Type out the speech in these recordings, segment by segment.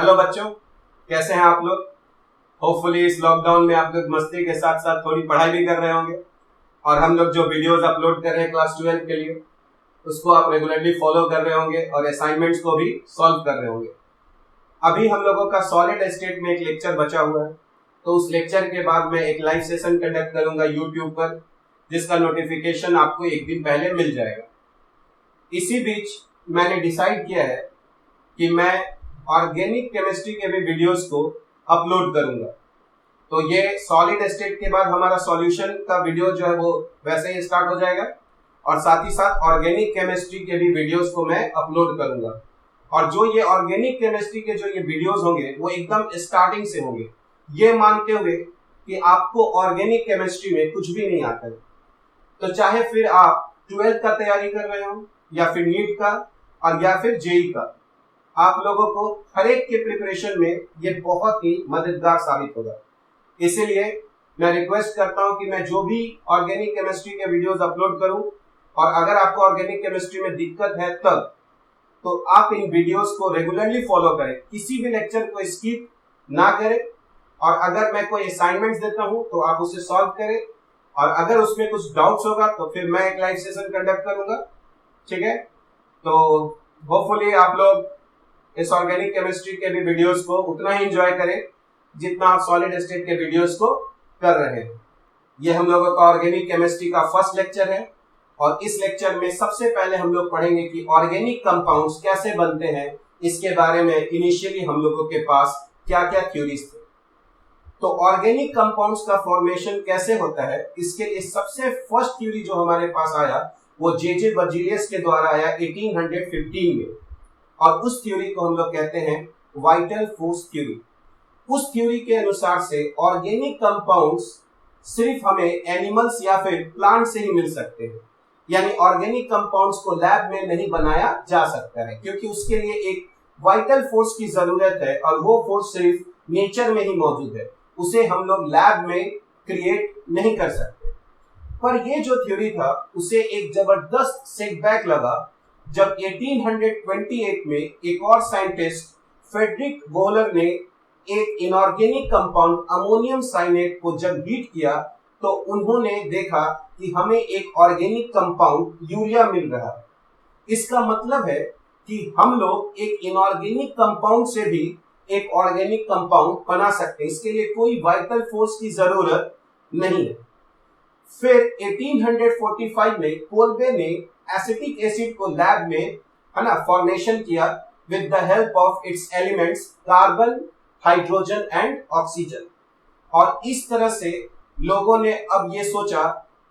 Hello बच्चों, कैसे हैं आप लोग। होपफुली इस लॉकडाउन में आप लोग मस्ती के साथ साथ थोड़ी पढ़ाई भी कर रहे होंगे और हम लोग जो वीडियोस अपलोड कर रहे हैं क्लास 12 के लिए उसको आप रेगुलरली फॉलो कर रहे होंगे और असाइनमेंट्स को भी सॉल्व कर रहे होंगे। अभी हम लोगों का सॉलिड स्टेट में एक लेक्चर बचा हुआ है, तो उस लेक्चर के बाद मैं एक लाइव सेशन कंडक्ट करूंगा यूट्यूब पर, जिसका नोटिफिकेशन आपको एक दिन पहले मिल जाएगा। इसी बीच मैंने डिसाइड किया है कि मैं ऑर्गेनिक केमिस्ट्री के भी वीडियोस को अपलोड करूंगा। तो ये सॉलिड स्टेट के बाद हमारा सॉल्यूशन का वीडियो जो है वो वैसे ही स्टार्ट हो जाएगा और साथ ही साथ ऑर्गेनिक केमिस्ट्री के भी वीडियोस को मैं अपलोड करूंगा। और जो ये ऑर्गेनिक केमिस्ट्री के जो ये वीडियोस होंगे वो एकदम स्टार्टिंग से होंगे, ये मानते हुए कि आपको ऑर्गेनिक केमिस्ट्री में कुछ भी नहीं आता है। तो चाहे फिर आप 12th का तैयारी कर रहे हो या फिर नीट का और या फिर जेई का, आप लोगों को हर एक के प्रिपरेशन में ये बहुत ही मददगार साबित होगा। इसीलिए मैं रिक्वेस्ट करता हूं कि मैं जो भी ऑर्गेनिक केमिस्ट्री के वीडियोस अपलोड करूं, और अगर आपको ऑर्गेनिक केमिस्ट्री में दिक्कत है तब तो आप इन वीडियोस को रेगुलरली फॉलो करें, किसी भी लेक्चर को स्किप ना करें। और अगर मैं कोई असाइनमेंट्स देता हूं तो आप उसे सॉल्व करें, और अगर उसमें कुछ डाउट्स होगा तो फिर मैं एक लाइव सेशन कंडक्ट करूंगा, ठीक है। तो होपफुली आप लोग इस ऑर्गेनिक केमिस्ट्री के भी वीडियोस को उतना ही एंजॉय करें जितना आप सॉलिड स्टेट के वीडियोस को कर रहे हैं। ये हम लोगों का ऑर्गेनिक केमिस्ट्री का फर्स्ट लेक्चर है और इस लेक्चर में सबसे पहले हम लोग पढ़ेंगे कि ऑर्गेनिक कंपाउंड्स कैसे बनते हैं। इसके बारे में इनिशियली हम लोगों के पास क्या क्या थ्योरीज थे। तो ऑर्गेनिक कंपाउंड्स का फॉर्मेशन कैसे होता है, इसके लिए सबसे फर्स्ट थ्योरी जो हमारे पास आया वो जे बर्जीलियस के द्वारा आया 1815 में, और उस थ्योरी को हम लोग कहते हैं वाइटल फोर्स थ्योरी। उस थ्योरी के अनुसार से ऑर्गेनिक कंपाउंड्स सिर्फ हमें एनिमल्स या फिर प्लांट से ही मिल सकते हैं, यानी ऑर्गेनिक कंपाउंड्स को लैब में नहीं बनाया जा सकता है, क्योंकि उसके लिए एक वाइटल फोर्स की जरूरत है और वो फोर्स सिर्फ नेचर में ही मौजूद है, उसे हम लोग लैब में क्रिएट नहीं कर सकते। पर ये जो थ्योरी था उसे एक जबरदस्त सेटबैक लगा जब 1828 में एक और साइंटिस्ट फ्रेडरिक वोहलर ने एक इनऑर्गेनिक कंपाउंड अमोनियम साइनेट को जब हीट किया तो उन्होंने देखा कि हमें एक ऑर्गेनिक कंपाउंड यूरिया मिल रहा है। इसका मतलब है कि हम लोग एक इनऑर्गेनिक कंपाउंड से भी एक ऑर्गेनिक कंपाउंड बना सकते हैं, इसके लिए कोई वाइटल फोर्स की जरूरत नहीं है। फिर 1845 में कोल्बे ने एसिटिक एसिड को लैब में फॉर्मेशन किया with the help of its elements carbon, hydrogen and oxygen. और इस तरह से लोगों ने अब ये सोचा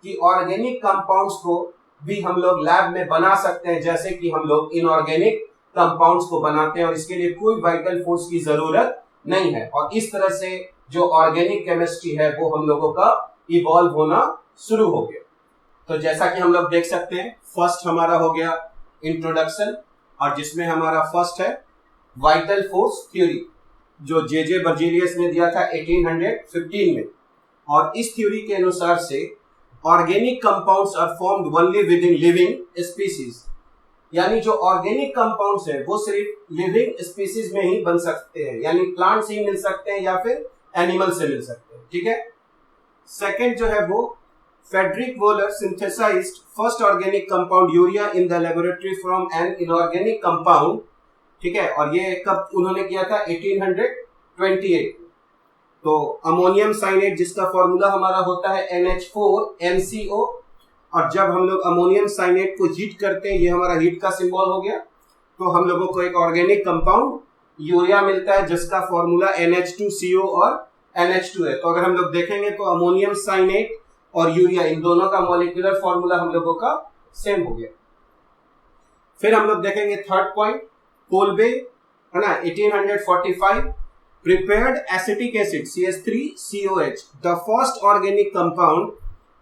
कि ऑर्गेनिक कंपाउंड्स को भी हम लोग लैब में बना सकते हैं, जैसे कि हम लोग इनऑर्गेनिक कंपाउंड्स को बनाते हैं, और इसके लिए कोई वाइटल फोर्स की जरूरत नहीं है। और इस तरह से जो ऑर्गेनिक केमिस्ट्री है वो हम लोगों का इवॉल्व होना शुरू हो गया। तो जैसा कि हम लोग देख सकते हैं, फर्स्ट हमारा हो गया इंट्रोडक्शन, और जिसमें हमारा फर्स्ट है वाइटल फोर्स थ्योरी जो जे बर्जीलियस ने दिया था 1815 में। और इस थ्योरी के अनुसार से organic compounds are formed only within living species, यानी जो ऑर्गेनिक कंपाउंड्स है वो सिर्फ लिविंग स्पीसीज में ही बन सकते हैं, यानी प्लांट से ही मिल सकते हैं या फिर एनिमल से मिल सकते हैं, ठीक है। सेकेंड जो है वो Friedrich Wohler synthesized first organic compound urea in the laboratory from an inorganic compound, ठीक है। और ये कब उन्होंने किया था 1828। तो अमोनियम साइनेट जिसका फॉर्मूला हमारा होता है NH4NCO, और जब हम लोग अमोनियम साइनेट को हीट करते हैं, ये हमारा हीट का सिंबल हो गया, तो हम लोगों को एक ऑर्गेनिक कंपाउंड यूरिया मिलता है जिसका फॉर्मूला NH2CO और NH2 है। तो अगर हम लोग देखेंगे तो अमोनियम साइनेट और यूरिया इन दोनों का मॉलिक्यूलर फॉर्मूला हम लोगों का सेम हो गया। फिर हम लोग देखेंगे थर्ड पॉइंट, कोल्बे है ना 1845 prepared acetic acid CH3COH the first organic compound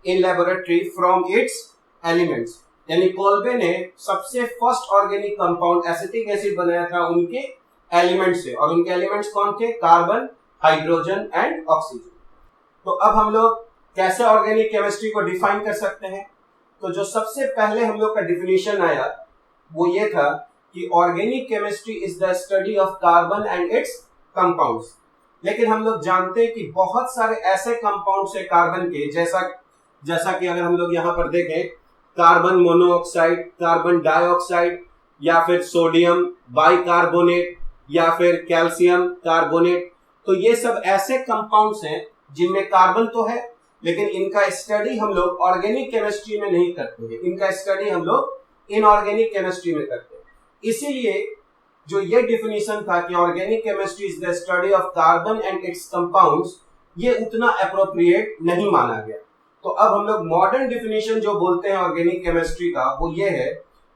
in laboratory from its elements, यानी कोल्बे ने सबसे first organic compound acetic acid बनाया था उनके एलिमेंट से, और उनके एलिमेंट्स कौन थे? Carbon, hydrogen and oxygen. तो अब हम लोग कैसे ऑर्गेनिक केमिस्ट्री को डिफाइन कर सकते हैं? तो जो सबसे पहले हम लोग का डिफिनेशन आया वो ये था कि organic chemistry is the study of carbon and it's compounds. लेकिन हम लोग जानते हैं कि बहुत सारे ऐसे कंपाउंड्स है कार्बन के, जैसा कि अगर हम लोग यहाँ पर देखें कार्बन मोनोऑक्साइड, कार्बन डाइऑक्साइड, या फिर सोडियम बाइकार्बोनेट, या फिर कैल्शियम कार्बोनेट, तो ये सब ऐसे कंपाउंड्स हैं जिनमें कार्बन तो है लेकिन इनका स्टडी हम लोग ऑर्गेनिक केमिस्ट्री में नहीं करते हैं, इनका स्टडी हम लोग इनऑर्गेनिक केमिस्ट्री में करते हैं। इसीलिए जो ये डिफिनीशन था कि organic chemistry is the study of carbon and it's compounds, ये उतना अप्रोप्रिएट नहीं माना गया। तो अब हम लोग मॉडर्न डिफिनीशन जो बोलते हैं ऑर्गेनिक केमिस्ट्री का, वो ये है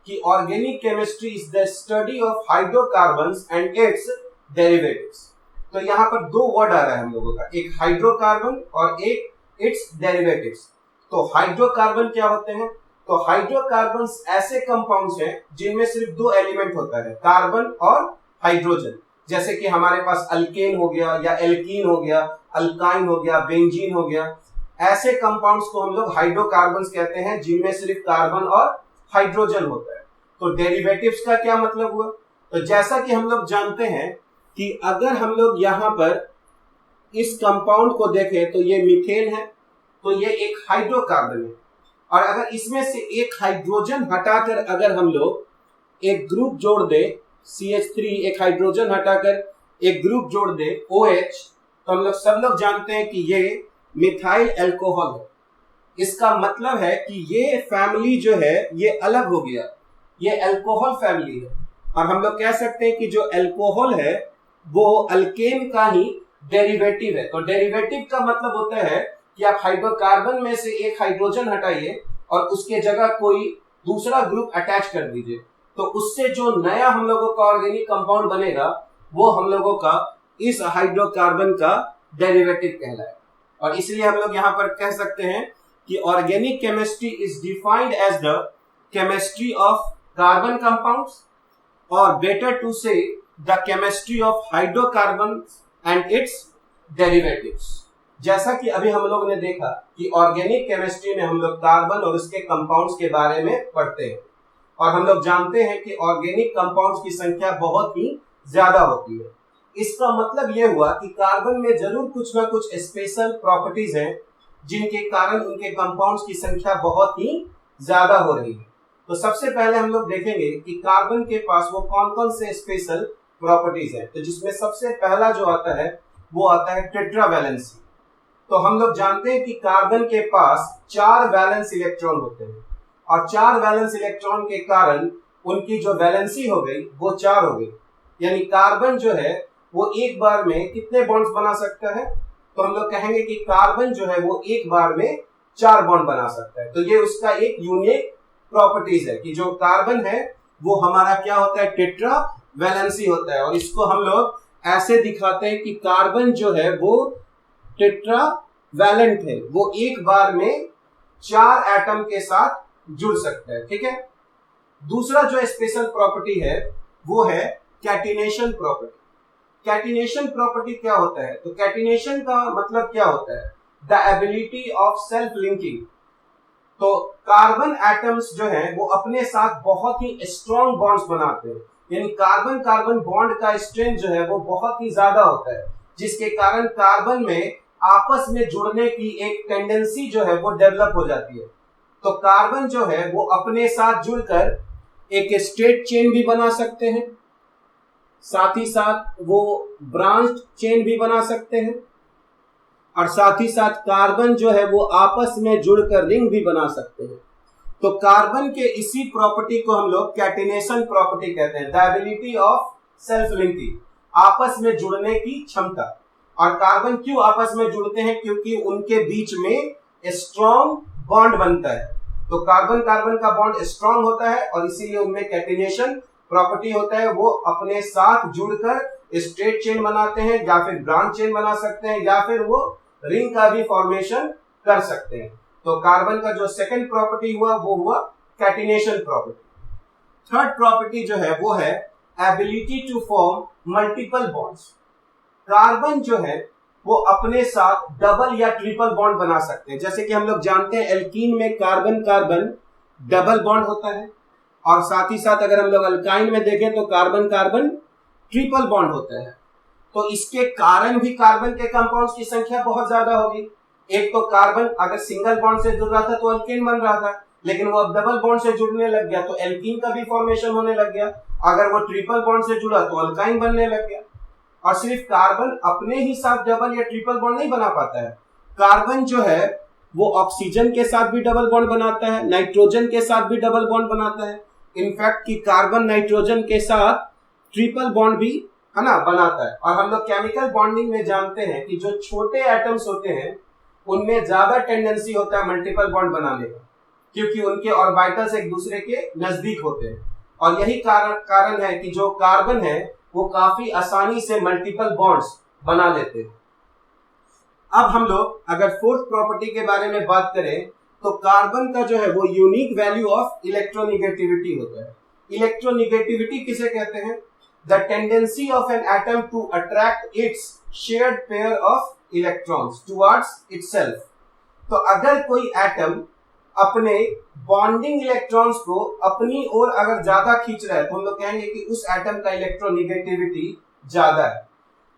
कि organic chemistry is the study of hydrocarbons and its derivatives. तो यहाँ पर दो वर्ड आ रहा है हम लोगों का, एक हाइड्रोकार्बन और एक इट्स डेरिवेटिव्स। तो हाइड्रोकार्बन क्या होते हैं? तो हाइड्रोकार्बन्स ऐसे कंपाउंड्स हैं जिनमें सिर्फ दो एलिमेंट होता है, कार्बन और हाइड्रोजन। जैसे कि हमारे पास अल्केन हो गया, या एल्कीन हो गया, अल्काइन हो गया, बेंजीन हो गया। ऐसे कंपाउंड्स को हम लोग हाइड्रोकार्बन्स कहते हैं जिनमें सिर्फ कार्बन और हाइड्रोजन होता है। तो डेरिवेटिव्स का क्या मतलब हुआ? तो जैसा कि हम लोग जानते हैं कि अगर हम लोग यहाँ पर इस कंपाउंड को देखें तो ये मीथेन है, तो ये एक हाइड्रोकार्बन है। और अगर इसमें से एक हाइड्रोजन हटाकर अगर हम लोग एक ग्रुप जोड़ दे CH3, एक हाइड्रोजन हटाकर एक ग्रुप जोड़ दे OH, तो हम लोग सब लोग जानते हैं कि ये मिथाइल अल्कोहल है। इसका मतलब है कि ये फैमिली जो है ये अलग हो गया, ये अल्कोहल फैमिली है। और हम लोग कह सकते हैं कि जो अल्कोहल है वो अल्केन का ही डेरिवेटिव है। तो डेरिवेटिव का मतलब होता है कि आप हाइड्रोकार्बन में से एक हाइड्रोजन हटाइए और उसके जगह कोई दूसरा ग्रुप अटैच कर दीजिए, तो उससे जो नया हम लोगों का ऑर्गेनिक कंपाउंड बनेगा वो हम लोगों का इस हाइड्रोकार्बन का डेरिवेटिव कहलाए। और इसलिए हम लोग यहाँ पर कह सकते हैं कि organic chemistry is defined as the chemistry of carbon compounds, और better to say the chemistry of hydrocarbon and its derivatives. जैसा कि अभी हम लोग ने देखा कि ऑर्गेनिक केमिस्ट्री में हम लोग कार्बन और उसके कंपाउंड्स के बारे में पढ़ते हैं, और हम लोग जानते हैं कि ऑर्गेनिक कंपाउंड्स की संख्या बहुत ही ज्यादा होती है। इसका मतलब यह हुआ कि कार्बन में जरूर कुछ ना कुछ स्पेशल प्रॉपर्टीज हैं जिनके कारण उनके कंपाउंड्स की संख्या बहुत ही ज्यादा हो रही है। तो सबसे पहले हम लोग देखेंगे कि कार्बन के पास वो कौन कौन से स्पेशल प्रॉपर्टीज हैं। तो जिसमें सबसे पहला जो आता है वो आता है टेट्रावैलेंसी। तो हम लोग जानते हैं कि कार्बन के पास 4 वैलेंस इलेक्ट्रॉन होते हैं, और 4 वैलेंस इलेक्ट्रॉन के कारण उनकी जो वैलेंसी हो गई वो 4 हो गई। यानी कार्बन जो है वो एक बार में कितने बॉन्ड्स बना सकता है? तो हम लोग कहेंगे कि कार्बन जो है वो एक बार में 4 बॉन्ड बना सकता है। तो ये उसका एक यूनिक प्रॉपर्टीज है कि जो कार्बन है वो हमारा क्या होता है, टेट्रा वैलेंसी होता है। और इसको हम लोग ऐसे दिखाते हैं कि कार्बन जो है वो टेट्रा वैलेंट है, वो एक बार में 4 एटम के साथ जुड़ सकता है। ठीक है। दूसरा जो स्पेशल प्रॉपर्टी है वो है कैटिनेशन प्रॉपर्टी। कैटिनेशन प्रॉपर्टी क्या होता है? तो कैटिनेशन का मतलब क्या होता है? The ability of self linking. तो कार्बन एटम्स जो है वो अपने साथ बहुत ही स्ट्रॉन्ग बॉन्ड्स बनाते हैं, यानी कार्बन कार्बन बॉन्ड का स्ट्रेंथ जो है वो बहुत ही ज्यादा होता है, जिसके कारण कार्बन में आपस में जुड़ने की एक टेंडेंसी जो है वो डेवलप हो जाती है। तो कार्बन जो है वो अपने साथ जुड़कर एक स्ट्रेट चेन भी बना सकते हैं, साथ ही साथ वो ब्रांच चेन भी बना सकते हैं, और साथ ही साथ कार्बन जो है वो आपस में जुड़कर रिंग भी बना सकते हैं। तो कार्बन के इसी प्रॉपर्टी को हम लोग कैटिनेशन प्रॉपर्टी कहते हैं, the ability of self linking, आपस में जुड़ने की क्षमता। और कार्बन क्यों आपस में जुड़ते हैं? क्योंकि उनके बीच में स्ट्रॉन्ग बॉन्ड बनता है। तो कार्बन कार्बन का बॉन्ड स्ट्रॉन्ग होता है और इसीलिए उनमें कैटिनेशन प्रॉपर्टी होता है। वो अपने साथ जुड़कर स्ट्रेट चेन बनाते हैं, या फिर ब्रांच चेन बना सकते हैं, या फिर वो रिंग का भी फॉर्मेशन कर सकते हैं। तो कार्बन का जो सेकंड प्रॉपर्टी हुआ वो हुआ कैटिनेशन प्रॉपर्टी। थर्ड प्रॉपर्टी जो है वो है ability to form multiple bonds. Carbon जो है वो अपने साथ डबल या ट्रिपल बॉन्ड बना सकते हैं। जैसे कि हम लोग जानते हैं एल्कीन में कार्बन कार्बन डबल बॉन्ड होता है, और साथ ही साथ अगर हम लोग अल्काइन में देखें तो कार्बन कार्बन ट्रिपल बॉन्ड होता है। तो इसके कारण भी कार्बन के कंपाउंड्स की संख्या बहुत ज्यादा होगी। एक तो कार्बन अगर सिंगल बॉन्ड से जुड़ रहा था तो अल्केन बन रहा था, लेकिन वो अब डबल बॉन्ड से जुड़ने लग गया तो एल्कीन का भी फॉर्मेशन होने लग गया। अगर वो ट्रिपल बॉन्ड से जुड़ा तो अल्काइन बनने लग गया। और सिर्फ कार्बन अपने ही साथ डबल या ट्रिपल बॉन्ड नहीं बना पाता है, कार्बन जो है वो ऑक्सीजन के साथ भी डबल बॉन्ड बनाता है, नाइट्रोजन के साथ भी डबल बॉन्ड बनाता है। इनफैक्ट कि कार्बन नाइट्रोजन के साथ ट्रिपल बॉन्ड भी है ना बनाता है। और हम लोग केमिकल बॉन्डिंग में जानते हैं कि जो छोटे एटम्स होते हैं उनमें ज्यादा टेंडेंसी होता है मल्टीपल बॉन्ड बनाने का, क्योंकि उनके ऑर्बिटल्स एक दूसरे के नजदीक होते हैं। और यही कारण है कि जो कार्बन है वो काफी आसानी से मल्टीपल बॉन्ड्स बना लेते हैं। अब हम लोग अगर फोर्थ प्रॉपर्टी के बारे में बात करें तो कार्बन का जो है वो यूनिक वैल्यू ऑफ इलेक्ट्रोनिगेटिविटी होता है। इलेक्ट्रोनिगेटिविटी किसे कहते हैं? The tendency of an atom to attract its shared pair of electrons towards itself. तो अगर कोई एटम अपने बॉन्डिंग इलेक्ट्रॉन्स को अपनी ओर अगर ज्यादा खींच रहा है तो हम लोग कहेंगे कि उस एटम का इलेक्ट्रोनिगेटिविटी ज्यादा है।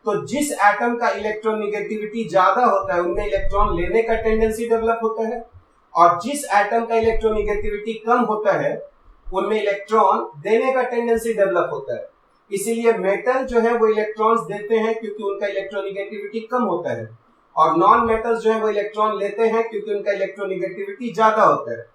तो जिस एटम का इलेक्ट्रोनिगेटिविटी ज्यादा होता है उनमें इलेक्ट्रॉन लेने का टेंडेंसी डेवलप होता है, और जिस एटम का इलेक्ट्रोनिगेटिविटी कम होता है उनमें इलेक्ट्रॉन देने का टेंडेंसी डेवलप होता है। इसीलिए मेटल जो है वो इलेक्ट्रॉन्स देते हैं क्योंकि उनका इलेक्ट्रोनिगेटिविटी कम होता है, और नॉन मेटल्स जो है वो इलेक्ट्रॉन लेते हैं क्योंकि उनका इलेक्ट्रोनिगेटिविटी ज्यादा होता है।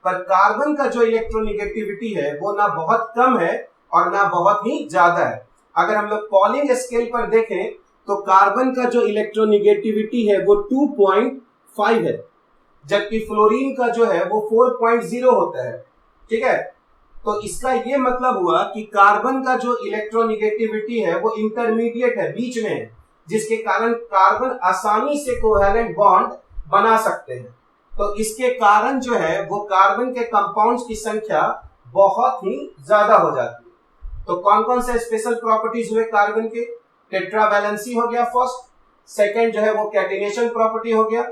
पर कार्बन का जो इलेक्ट्रोनिगेटिविटी है वो ना बहुत कम है और ना बहुत ही ज्यादा है। अगर हम लोग पॉलिंग स्केल पर देखें तो कार्बन का जो इलेक्ट्रोनिगेटिविटी है वो 2.5 है, जबकि फ्लोरीन का जो है वो 4.0 होता है। ठीक है, तो इसका ये मतलब हुआ कि कार्बन का जो इलेक्ट्रोनिगेटिविटी है वो इंटरमीडिएट है, बीच में है, जिसके कारण कार्बन आसानी से कोहेरेंट बॉन्ड बना सकते हैं। तो इसके कारण जो है वो कार्बन के कंपाउंड्स की संख्या बहुत ही ज्यादा हो जाती है। तो कौन कौन से स्पेशल प्रॉपर्टीज हुए कार्बन के? टेट्रावैलेंसी हो गया फर्स्ट, सेकंड जो है वो कैटिनेशन प्रॉपर्टी हो गया,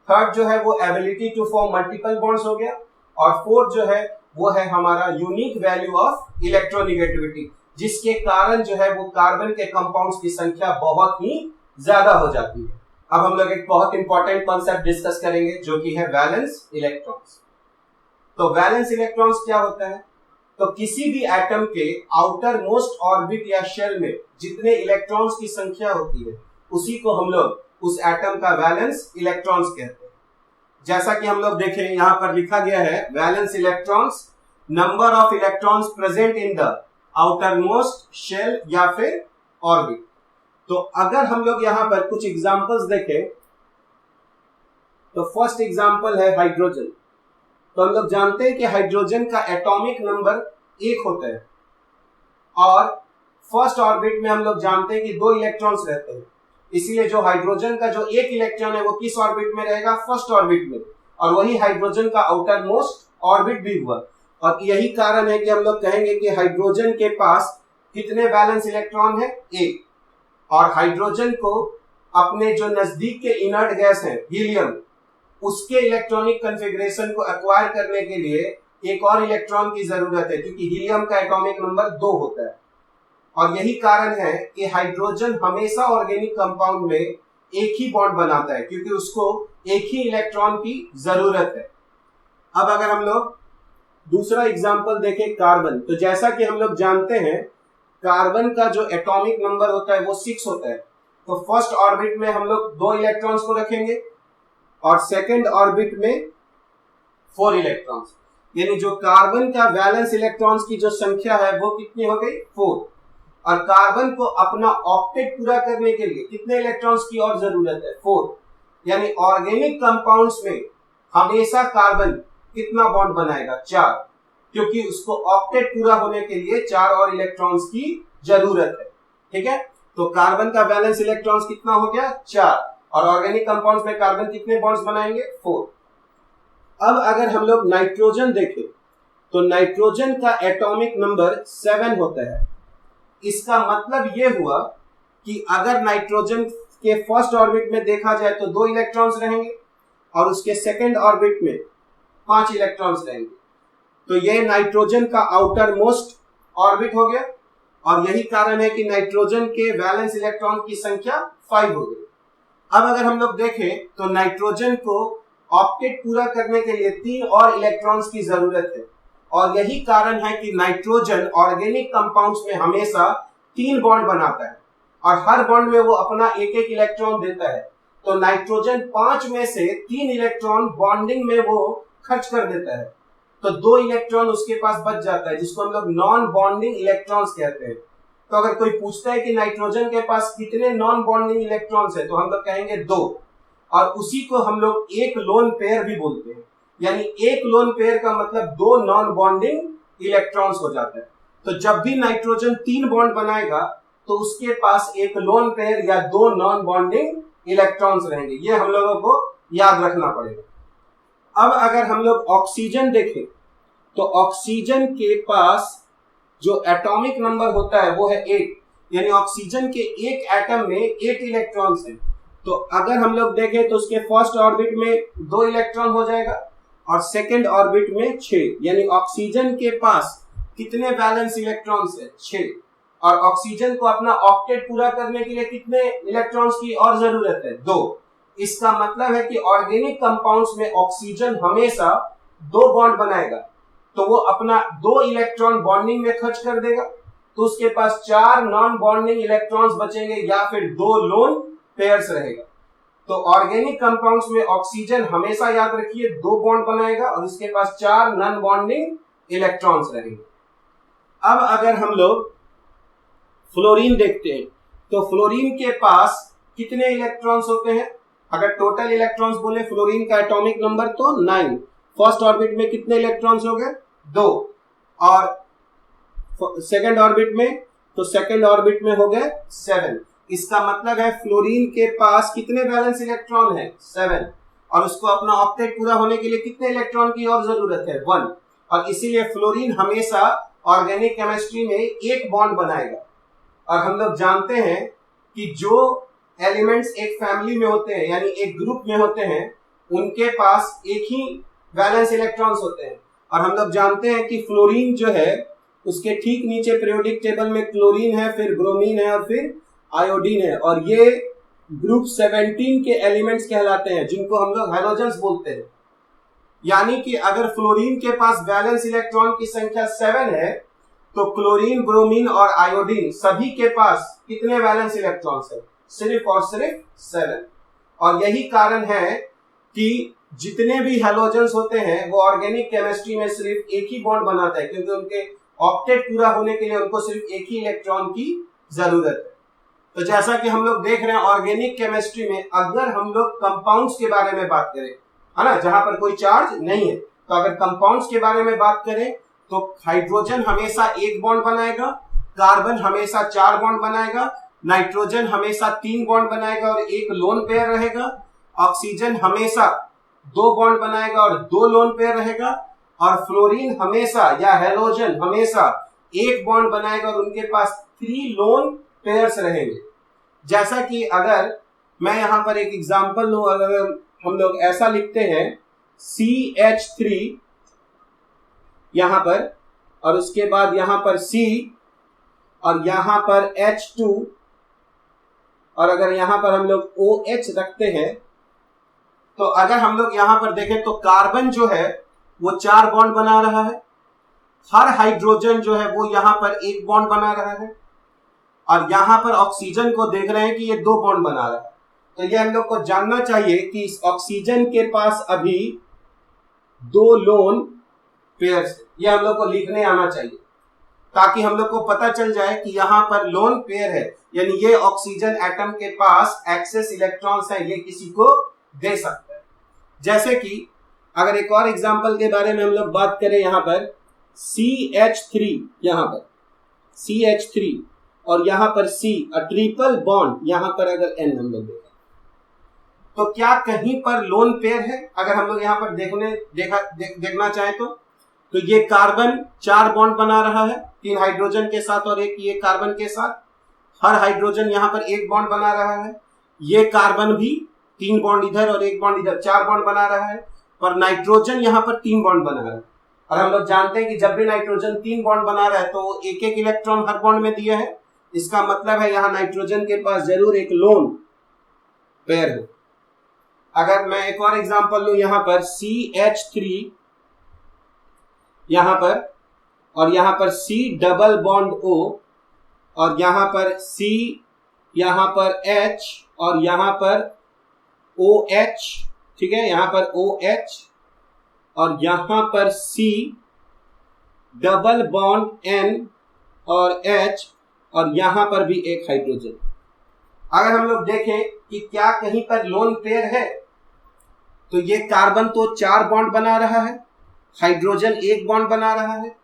थर्ड जो है वो ability to form multiple bonds हो गया, और फोर्थ जो है वो है हमारा यूनिक वैल्यू ऑफ इलेक्ट्रोनिगेटिविटी, जिसके कारण जो है वो कार्बन के कंपाउंड्स की संख्या बहुत ही ज्यादा हो जाती है। अब हम लोग एक बहुत इंपॉर्टेंट कॉन्सेप्ट डिस्कस करेंगे जो कि है वैलेंस इलेक्ट्रॉन्स। तो वैलेंस इलेक्ट्रॉन्स क्या होता है? तो किसी भी एटम के आउटर मोस्ट ऑर्बिट या शेल में जितने इलेक्ट्रॉन्स की संख्या होती है उसी को हम लोग उस एटम का वैलेंस इलेक्ट्रॉन्स कहते हैं। जैसा कि हम लोग देखें यहां पर लिखा गया है valence electrons, number of electrons present in the outermost shell या फिर ऑर्बिट। तो अगर हम लोग यहां पर कुछ एग्जांपल्स देखें तो फर्स्ट एग्जांपल है हाइड्रोजन। तो हम लोग जानते हैं कि हाइड्रोजन का एटॉमिक नंबर 1 होता है, और फर्स्ट ऑर्बिट में हम लोग जानते हैं कि 2 इलेक्ट्रॉन्स रहते हैं। इसीलिए जो हाइड्रोजन का जो 1 इलेक्ट्रॉन है वो किस ऑर्बिट में रहेगा? फर्स्ट ऑर्बिट में, और वही हाइड्रोजन का आउटर मोस्ट ऑर्बिट भी हुआ। और यही कारण है कि हम लोग कहेंगे कि हाइड्रोजन के पास कितने वैलेंस इलेक्ट्रॉन है? 1। और हाइड्रोजन को अपने जो नजदीक के इनर्ट गैस है हीलियम, उसके इलेक्ट्रॉनिक कॉन्फ़िगरेशन को एक्वायर करने के लिए एक और इलेक्ट्रॉन की जरूरत है, क्योंकि हीलियम का एटॉमिक नंबर 2 होता है। और यही कारण है कि हाइड्रोजन हमेशा ऑर्गेनिक कंपाउंड में एक ही बॉन्ड बनाता है, क्योंकि उसको एक ही इलेक्ट्रॉन की जरूरत है। अब अगर हम लोग दूसरा एग्जांपल देखें कार्बन, तो जैसा कि हम लोग जानते हैं कार्बन का जो एटॉमिक नंबर होता है वो 6 होता है। तो फर्स्ट ऑर्बिट में हम लोग 2 इलेक्ट्रॉन्स को रखेंगे और सेकंड ऑर्बिट में 4 इलेक्ट्रॉन्स, यानी जो कार्बन का वैलेंस इलेक्ट्रॉन्स की जो संख्या है वो कितनी हो गई? 4। और कार्बन को अपना ऑक्टेट पूरा करने के लिए कितने इलेक्ट्रॉन्स की और जरूरत है? 4। यानी ऑर्गेनिक कंपाउंड्स में हमेशा कार्बन कितना बॉन्ड बनाएगा? 4, क्योंकि उसको ऑक्टेट पूरा होने के लिए 4 और इलेक्ट्रॉन्स की जरूरत है। ठीक है, तो कार्बन का वैलेंस इलेक्ट्रॉन्स कितना हो गया? 4, और ऑर्गेनिक कंपाउंड्स में कार्बन कितने बॉन्ड्स बनाएंगे? 4। अब अगर हम लोग नाइट्रोजन देखें तो नाइट्रोजन का एटॉमिक नंबर 7 होता है। इसका मतलब यह हुआ कि अगर नाइट्रोजन के फर्स्ट ऑर्बिट में देखा जाए तो 2 इलेक्ट्रॉन्स रहेंगे और उसके सेकंड ऑर्बिट में 5 इलेक्ट्रॉन्स रहेंगे। तो ये नाइट्रोजन का आउटर मोस्ट ऑर्बिट हो गया, और यही कारण है कि नाइट्रोजन के वैलेंस इलेक्ट्रॉन की संख्या 5 हो गई। अब अगर हम लोग देखें तो नाइट्रोजन को ऑक्टेट पूरा करने के लिए 3 और इलेक्ट्रॉन्स की जरूरत है, और यही कारण है कि नाइट्रोजन ऑर्गेनिक कंपाउंड्स में हमेशा 3 बॉन्ड बनाता है, और हर बॉन्ड में वो अपना एक एक इलेक्ट्रॉन देता है। तो नाइट्रोजन 5 में से 3 इलेक्ट्रॉन बॉन्डिंग में वो खर्च कर देता है, तो 2 इलेक्ट्रॉन उसके पास बच जाता है, जिसको हम लोग नॉन बॉन्डिंग इलेक्ट्रॉन्स कहते हैं। तो अगर कोई पूछता है कि नाइट्रोजन के पास कितने नॉन बॉन्डिंग इलेक्ट्रॉन्स है, तो हम लोग कहेंगे 2, और उसी को हम लोग एक लोन पेयर भी बोलते हैं। यानी एक लोन पेयर का मतलब 2 नॉन बॉन्डिंग इलेक्ट्रॉन्स हो जाता है। तो जब भी नाइट्रोजन 3 बॉन्ड बनाएगा तो उसके पास एक लोन पेयर या 2 नॉन बॉन्डिंग इलेक्ट्रॉन्स रहेंगे। ये हम लोगों को याद रखना पड़ेगा। अब अगर हम लोग ऑक्सीजन देखें तो ऑक्सीजन के पास जो एटॉमिक नंबर होता है वो है 8, यानी ऑक्सीजन के एक एटम में 8 इलेक्ट्रॉन्स हैं। तो अगर हम लोग देखें तो उसके फर्स्ट ऑर्बिट में 2 इलेक्ट्रॉन हो जाएगा और सेकंड ऑर्बिट में 6, यानी ऑक्सीजन के पास कितने वैलेंस इलेक्ट्रॉन्स है? 6। और ऑक्सीजन को अपना ऑक्टेट पूरा करने के लिए कितने इलेक्ट्रॉन्स की और जरूरत है? 2। इसका मतलब है कि ऑर्गेनिक कंपाउंड्स में ऑक्सीजन हमेशा 2 बॉन्ड बनाएगा, तो वो अपना 2 इलेक्ट्रॉन बॉन्डिंग में खर्च कर देगा, तो उसके पास 4 नॉन बॉन्डिंग इलेक्ट्रॉन्स बचेंगे या फिर 2 लोन पेयर्स रहेगा। तो ऑर्गेनिक कंपाउंड्स में ऑक्सीजन हमेशा याद रखिए 2 बॉन्ड बनाएगा और उसके पास 4 नॉन बॉन्डिंग इलेक्ट्रॉन्स रहेंगे। अब अगर हम लोग फ्लोरीन देखते हैं तो फ्लोरीन के पास कितने इलेक्ट्रॉन्स होते हैं? अगर टोटल इलेक्ट्रॉन्स बोले फ्लोरीन का एटॉमिक नंबर तो 9। फर्स्ट ऑर्बिट में कितने इलेक्ट्रॉन्स हो गए? 2। और सेकंड ऑर्बिट में, तो सेकंड ऑर्बिट में हो गए 7। इसका मतलब है फ्लोरीन के पास कितने वैलेंस इलेक्ट्रॉन है? 7। और उसको अपना ऑक्टेट पूरा होने के लिए कितने इलेक्ट्रॉन की और जरूरत है? 1। और इसीलिए फ्लोरीन हमेशा ऑर्गेनिक केमिस्ट्री में एक बॉन्ड बनाएगा। और हम लोग जानते हैं कि जो एलिमेंट्स एक फैमिली में होते हैं यानी एक ग्रुप में होते हैं उनके पास एक ही वैलेंस इलेक्ट्रॉन्स होते हैं। और हम लोग जानते हैं कि फ्लोरीन जो है उसके ठीक नीचे पीरियोडिक टेबल में क्लोरीन है, फिर ब्रोमीन है और फिर आयोडीन है, और ये ग्रुप 17 के एलिमेंट्स कहलाते हैं जिनको हम लोग हैलोजेंस बोलते हैं। यानी कि अगर फ्लोरीन के पास वैलेंस इलेक्ट्रॉन की संख्या 7 है तो क्लोरीन, ब्रोमीन और आयोडीन सभी के पास कितने वैलेंस इलेक्ट्रॉन्स है? सिर्फ और सिर्फ 7। और यही कारण है कि जितने भी हैलोजेंस होते हैं वो ऑर्गेनिक केमिस्ट्री में सिर्फ एक ही बॉन्ड बनाता है, क्योंकि उनके ऑक्टेट पूरा होने के लिए उनको सिर्फ एक ही इलेक्ट्रॉन की जरूरत है। तो जैसा कि हम लोग देख रहे हैं ऑर्गेनिक केमिस्ट्री में अगर हम लोग कंपाउंड्स के बारे में बात करें, है ना, जहां पर कोई चार्ज नहीं है, तो अगर कंपाउंड्स के बारे में बात करें तो हाइड्रोजन हमेशा एक बॉन्ड बनाएगा, कार्बन हमेशा 4 बॉन्ड बनाएगा, नाइट्रोजन हमेशा 3 बॉन्ड बनाएगा और एक लोन पेयर रहेगा, ऑक्सीजन हमेशा 2 बॉन्ड बनाएगा और 2 लोन पेयर रहेगा, और फ्लोरीन हमेशा या हेलोजन हमेशा 1 बॉन्ड बनाएगा और उनके पास 3 लोन पेयर्स रहेंगे। जैसा कि अगर मैं यहां पर एक एग्जांपल लूं, अगर हम लोग ऐसा लिखते हैं CH3 यहां पर, और उसके बाद यहां पर C और यहां पर H2, और अगर यहां पर हम लोग OH रखते हैं, तो अगर हम लोग यहां पर देखें तो कार्बन जो है वो 4 बॉन्ड बना रहा है, हर हाइड्रोजन जो है वो यहां पर 1 बॉन्ड बना रहा है, और यहां पर ऑक्सीजन को देख रहे हैं कि ये 2 बॉन्ड बना रहा है। तो ये हम लोग को जानना चाहिए कि इस ऑक्सीजन के पास अभी 2 लोन पेयर्स, ये हम लोग को लिखने आना चाहिए ताकि हम लोग को पता चल जाए कि यहां पर लोन पेयर है, यानी ये ऑक्सीजन एटम के पास एक्सेस इलेक्ट्रॉन्स है, ये किसी को दे सकता है। जैसे कि अगर एक और एग्जांपल के बारे में हम लोग बात करें, यहां पर CH3, यहां पर CH3 और यहां पर C, ट्रिपल बॉन्ड, यहां पर अगर N हम लोग देखें तो क्या कहीं पर लोन पेयर है? अगर हम लोग यहां पर देखना चाहें तो ये कार्बन 4 बॉन्ड बना रहा है, 3 हाइड्रोजन के साथ और एक ये कार्बन के साथ, हर हाइड्रोजन यहां पर 1 बॉन्ड बना रहा है, ये कार्बन भी 3 बॉन्ड इधर और 1 बॉन्ड इधर, 4 बॉन्ड बना रहा है, पर नाइट्रोजन यहां पर 3 बॉन्ड बना रहा है। और हम लोग जानते हैं कि जब भी नाइट्रोजन 3 बॉन्ड बना रहा है तो एक एक इलेक्ट्रॉन हर बॉन्ड में दिया है। इसका मतलब है यहाँ नाइट्रोजन के पास जरूर एक लोन पेयर हो। अगर मैं एक और एग्जांपल लूं, यहां पर CH3 यहां पर, और यहां पर C डबल बॉन्ड O, और यहां पर C, यहां पर H, और यहां पर OH, ठीक है, यहां पर OH, और यहां पर C डबल बॉन्ड N और H, और यहां पर भी एक हाइड्रोजन। अगर हम लोग देखें कि क्या कहीं पर लोन पेयर है, तो ये कार्बन तो 4 बॉन्ड बना रहा है, हाइड्रोजन 1 बॉन्ड बना रहा है,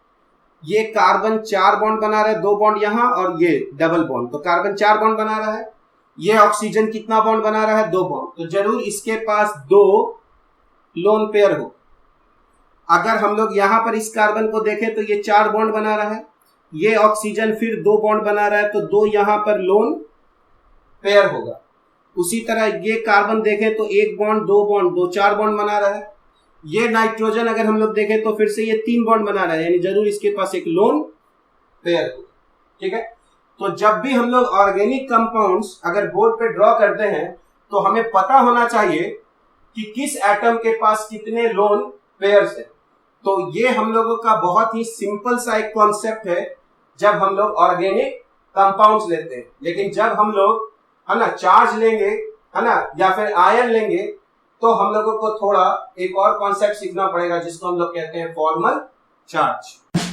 ये कार्बन 4 बॉन्ड बना रहा है, 2 बॉन्ड यहां और ये डबल बॉन्ड, तो कार्बन 4 बॉन्ड बना रहा है। ये ऑक्सीजन कितना बॉन्ड बना रहा है? 2 बॉन्ड, तो जरूर इसके पास 2 लोन पेयर हो। अगर हम लोग यहां पर इस कार्बन को देखें तो ये 4 बॉन्ड बना रहा है, ये ऑक्सीजन फिर 2 बॉन्ड बना रहा है, तो 2 यहां पर लोन पेयर होगा। उसी तरह ये कार्बन देखें तो 1 बॉन्ड 2 बॉन्ड 2 4 बॉन्ड बना रहा है। ये नाइट्रोजन अगर हम लोग देखें तो फिर से ये 3 बॉन्ड बना रहा है, यानी जरूर इसके पास एक लोन पेयर होगा। ठीक है, तो जब भी हम लोग ऑर्गेनिक कंपाउंड्स अगर बोर्ड पे ड्रॉ करते हैं तो हमें पता होना चाहिए कि किस एटम के पास कितने लोन पेयर्स है। तो ये हम लोगों का बहुत ही सिंपल सा एक कॉन्सेप्ट है जब हम लोग ऑर्गेनिक कंपाउंड्स लेते हैं। लेकिन जब हम लोग, है ना, चार्ज लेंगे, है ना, या फिर आयन लेंगे, तो हम लोगों को थोड़ा एक और कॉन्सेप्ट सीखना पड़ेगा जिसको हम लोग कहते हैं फॉर्मल चार्ज।